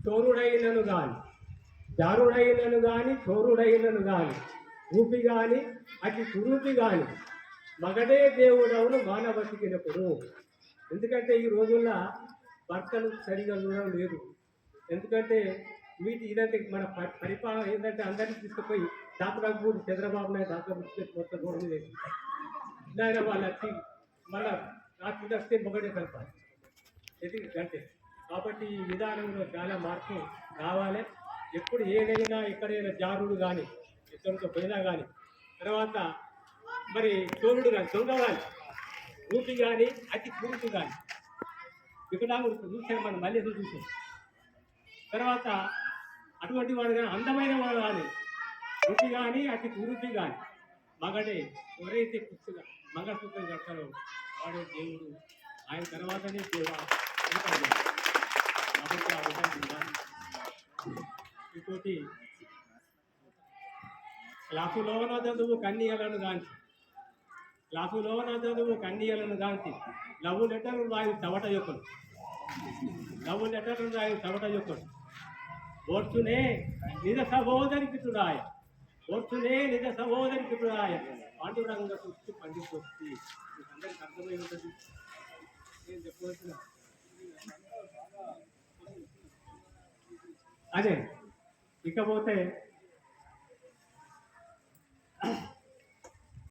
చోరుడైనను గాని జారుడైనను గాని చోరుడైనను గాని రూపి గాని అతి కురూపి గాని మగడే దేవుడవును మానవతికినప్పుడు. ఎందుకంటే ఈ రోజుల్లో భర్తలు సరిగా చూడడం లేదు. ఎందుకంటే ఇదంటే మన పరిపాలన ఏంటంటే అందరినీ తీసుకుపోయి దాపరాజు చంద్రబాబు నాయుడు దాపరాజు మొత్తం రోడ్డు మీద ఆయన వాళ్ళు వచ్చి మళ్ళా రాత్రి వస్తే మొగడే కలపాలి అంటే. కాబట్టి ఈ విధానంలో చాలా మార్పు రావాలి. ఎప్పుడు ఏదైనా ఎక్కడైనా జారుడు కానీ ఎక్కడితో పోయినా కానీ తర్వాత మరి చోరుడు కానీ దొంగ కానీ రూపి కానీ అతి కురుపు కానీ వికలాంగుడు చూసాను మనం మళ్ళీ చూసాం. తర్వాత అటువంటి వాడు కానీ అందమైన వాడు కానీ రూపి కానీ అతి కురుపి కానీ మగడే ఎవరైతే పుస్తగా మంగళసూత్రం కడతారో వాడే దేవుడు. ఆయన తర్వాతనే దేవుడు. కాబట్టి ఆ విధంగా ఇంకోటి క్లాసులోన చదువు కన్యలను గాంచి క్లాసులోన చదువు కన్యలను గాంచి లవ్వు లెటర్లు రాయు చవట యొక్కడు లవ్వు లెటర్లు రాయు చవట యొక్కడు ఓర్చునే నిజ సహోదరికి చుడాయ ఓర్చునే నిజ సహోదరికి చుడాయ పాండురంగ చూసి పండితొచ్చి అందరికి అర్థమై ఉంటుంది. నేను చెప్పవచ్చిన అదే. ఇకపోతే